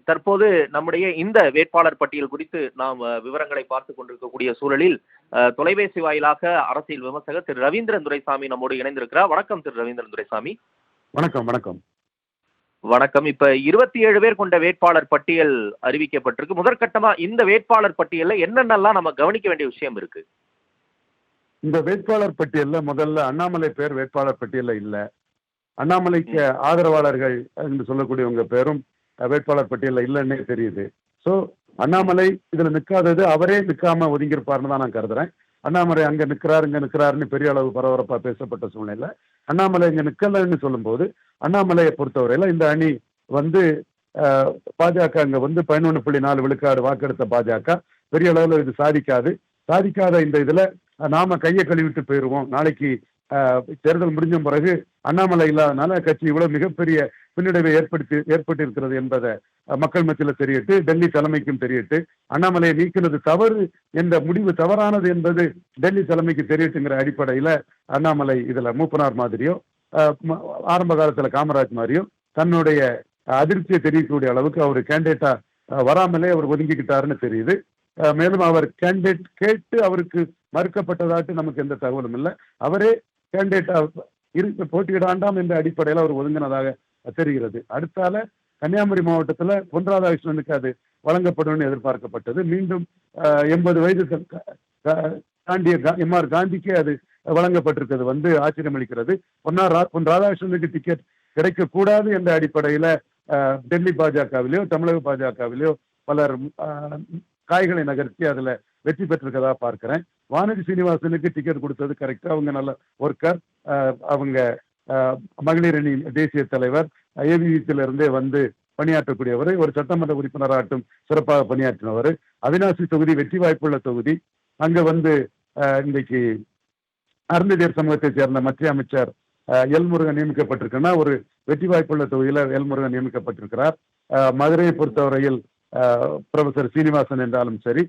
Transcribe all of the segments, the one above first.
தற்போது நம்முடைய இந்த வேட்பாளர் பட்டியல் குறித்து நாம் விவரங்களை பார்த்துக் கொண்டிருக்கக்கூடிய சூழலில் தொலைபேசி வாயிலாக அரசியல் விமர்சகர் திரு ரவீந்திரன் துரைசாமி நம்மோடு இணைந்திருக்கிறார். வணக்கம் திரு ரவீந்திரன் துரைசாமி. வணக்கம். வணக்கம். வணக்கம். இப்ப 27 பேர் கொண்ட வேட்பாளர் பட்டியல் அறிவிக்கப்பட்டிருக்கு. முதற்கட்டமா இந்த வேட்பாளர் பட்டியல்ல என்னென்னலாம் நம்ம கவனிக்க வேண்டிய விஷயம் இருக்கு? இந்த வேட்பாளர் பட்டியல்ல முதல்ல அண்ணாமலை பேர் வேட்பாளர் பட்டியல்ல இல்ல. அண்ணாமலைக்கு ஆதரவாளர்கள் என்று சொல்லக்கூடியவங்க பேரும் வேட்பாளர் பட்டியல்ல இல்லைன்னே தெரியுது. சோ அண்ணாமலை இதுல நிக்காதது அவரே நிக்காம ஒதுங்கியிருப்பாருன்னு தான் நான் கருதுறேன். அண்ணாமலை அங்க நிக்கிறாரு இங்க நிக்கிறாருன்னு பெரிய அளவு பரபரப்பா பேசப்பட்ட சூழ்நிலை அண்ணாமலை இங்க நிக்கலன்னு சொல்லும் போது அண்ணாமலையை பொறுத்தவரையில இந்த அணி வந்து பாஜக அங்க வந்து 11.4 விழுக்காடு வாக்கெடுத்த பாஜக பெரிய அளவுல இது சாதிக்காத இந்த இதுல நாம கையை கழுவிட்டு போயிருவோம். நாளைக்கு தேர்தல் முடிஞ்ச பிறகு அண்ணாமலை இல்லாதனால கட்சி இவ்வளவு மிகப்பெரிய பின்னடைவை ஏற்பட்டிருக்கிறது என்பதை மக்கள் மத்தியில தெரியட்டு, டெல்லி தலைமைக்கும் தெரியட்டு, அண்ணாமலையை நீக்கினது தவறு என்ற முடிவு தவறானது என்பது டெல்லி தலைமைக்கு தெரியட்டுங்கிற அடிப்படையில அண்ணாமலை இதுல மூப்பனார் மாதிரியோ ஆரம்ப காலத்துல காமராஜ் மாதிரியோ தன்னுடைய அதிருப்தியை தெரியக்கூடிய அளவுக்கு அவர் கேண்டிடேட்டா வராமலே அவர் ஒதுங்கிக்கிட்டாருன்னு தெரியுது. மேலும் அவர் கேண்டிடேட் கேட்டு அவருக்கு மறுக்கப்பட்டதாட்டு நமக்கு எந்த தகவலும் இல்லை. அவரே கேண்டிடேட்டா போட்டியிடாண்டாம் என்ற அடிப்படையில் அவர் ஒதுங்கினதாக தெரிகிறது. அடுத்தால கன்னியாகுமரி மாவட்டத்துல பொன் ராதாகிருஷ்ணனுக்கு அது வழங்கப்படும் எதிர்பார்க்கப்பட்டது. மீண்டும் 80 வயது தாண்டிய எம்.ஆர். காந்திக்கே அது வழங்கப்பட்டிருக்கிறது வந்து ஆச்சரியம் அளிக்கிறது. பொன் ராதாகிருஷ்ணனுக்கு டிக்கெட் கிடைக்கக்கூடாது என்ற அடிப்படையில டெல்லி பாஜகவிலேயோ தமிழக பாஜகவிலேயோ பலர் காய்களை நகர்த்தி அதுல வெற்றி பெற்றிருக்கதா பார்க்கிறேன். வானதி சீனிவாசனுக்கு டிக்கெட் கொடுத்தது கரெக்டா. அவங்க நல்ல ஒர்க்கர், அவங்க மகளிர் அணி தேசிய தலைவர், ஏவிசியில இருந்தே வந்து பணியாற்றக்கூடியவர், ஒரு சட்டமன்ற உறுப்பினராட்டும் சிறப்பாக பணியாற்றினவர். அவினாசி தொகுதி வெற்றி வாய்ப்புள்ள தொகுதி. அங்க வந்து இன்றைக்கு அருந்ததியர் சமூகத்தை சேர்ந்த மத்திய அமைச்சர் எல் முருகன் நியமிக்கப்பட்டிருக்குன்னா ஒரு வெற்றி வாய்ப்புள்ள தொகுதியில எல் முருகன் நியமிக்கப்பட்டிருக்கிறார். மதுரையை பொறுத்தவரையில் ப்ரொஃபசர் சீனிவாசன் என்றாலும் சரி,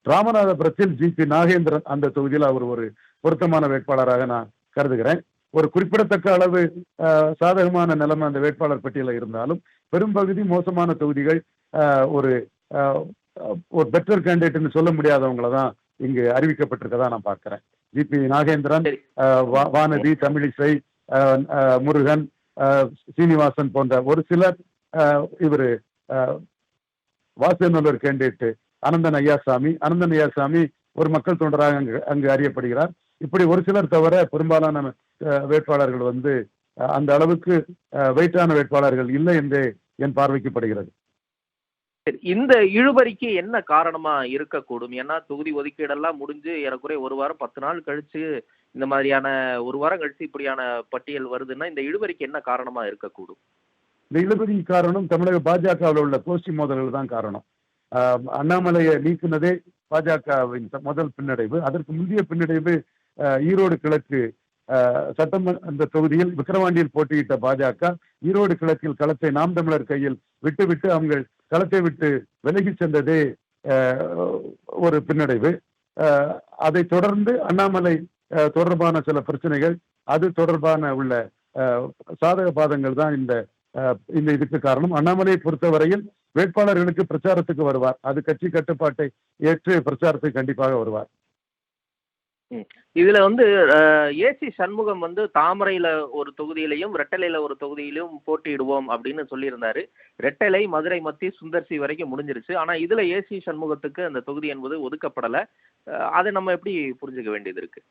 ராமநாதபுரத்தில் ஜி.பி. நாகேந்திரன் அந்த தொகுதியில் அவர் ஒரு பொருத்தமான வேட்பாளராக நான் கருதுகிறேன். ஒரு குறிப்பிடத்தக்க அளவு சாதகமான நிலைமை அந்த வேட்பாளர் பட்டியலில் இருந்தாலும் பெரும்பகுதி மோசமான தொகுதிகள் ஒரு பெட்டர் கேண்டிடேட்னு சொல்ல முடியாதவங்களை தான் இங்கு அறிவிக்கப்பட்டிருக்கதா நான் பார்க்கிறேன். ஜி.பி. நாகேந்திரன், வானதி, தமிழிசை, முருகன், சீனிவாசன் போன்ற ஒரு சிலர், இவரு வாசநல்லூர் கேண்டிடேட் அனந்தன் ஐயாசாமி ஒரு மக்கள் தொண்டராக அங்கு அறியப்படுகிறார். இப்படி ஒரு சிலர் தவிர பெரும்பாலான வேட்பாளர்கள் வந்து அந்த அளவுக்கு வெயிட்டான வேட்பாளர்கள் இல்லை என்றே என் பார்வைக்குப்படுகிறது. இந்த இழுபறிக்கு என்ன காரணமா இருக்கக்கூடும்? ஏன்னா தொகுதி ஒதுக்கீடெல்லாம் முடிஞ்சு ஏறக்குறைய 1 வாரம் 10 நாள் கழிச்சு இந்த மாதிரியான 1 வாரம் கழிச்சு இப்படியான பட்டியல் வருதுன்னா இந்த இழுபறிக்கு என்ன காரணமா இருக்கக்கூடும்? இந்த இழுபறி காரணம் தமிழக பாஜகவில் உள்ள கோஷ்டி மோதல்கள் தான் காரணம். அண்ணாமலையை நீக்கினதே பாஜகவின் முதல் பின்னடைவு. அதற்கு முந்தைய பின்னடைவு ஈரோடு கிழக்கு சட்டமன்ற தொகுதியில் விக்கிரவாண்டியில் போட்டியிட்ட பாஜக ஈரோடு கிழக்கில் களத்தை நாம் தமிழர் கையில் விட்டு அவங்க களத்தை விட்டு விலகி சென்றதே ஒரு பின்னடைவு. அதை தொடர்ந்து அண்ணாமலை தொடர்பான சில பிரச்சனைகள், அது தொடர்பான உள்ள சாதக பாதங்கள் தான் இந்த இதுக்கு காரணம். அண்ணாமலையை பொறுத்தவரையில் வேட்பாளர்களுக்கு பிரச்சாரத்துக்கு வருவார். அது கட்சி கட்டுப்பாட்டை ஏற்று பிரச்சாரத்துக்கு கண்டிப்பாக வருவார். இதுல வந்து ஏசி சண்முகம் வந்து தாமரையில ஒரு தொகுதியிலையும் ரெட்டலையில ஒரு தொகுதியிலும் போட்டியிடுவோம் அப்படின்னு சொல்லியிருந்தாரு. ரெட்டலை, மதுரை மத்தி, சுந்தர்சி வரைக்கும் முடிஞ்சிருச்சு. ஆனா இதுல ஏசி சண்முகத்துக்கு அந்த தொகுதி என்பது ஒதுக்கப்படல. அதை நம்ம எப்படி புரிஞ்சுக்க வேண்டியது இருக்கு?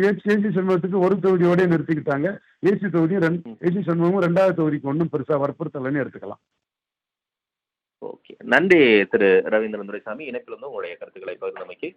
ஏசி சண்முகத்துக்கு ஒரு தொகுதியோட நிறுத்திக்கிட்டாங்க. ஏசி சண்முகமும் 2வது தொகுதிக்கு ஒன்றும் பெருசா வற்புறுத்தலன்னு எடுத்துக்கலாம். ஓகே, நன்றி திரு ரவீந்திரன் துரைசாமி. இணைப்பில் வந்து உங்களுடைய கருத்துக்களை பகிர்ந்தமைக்கு.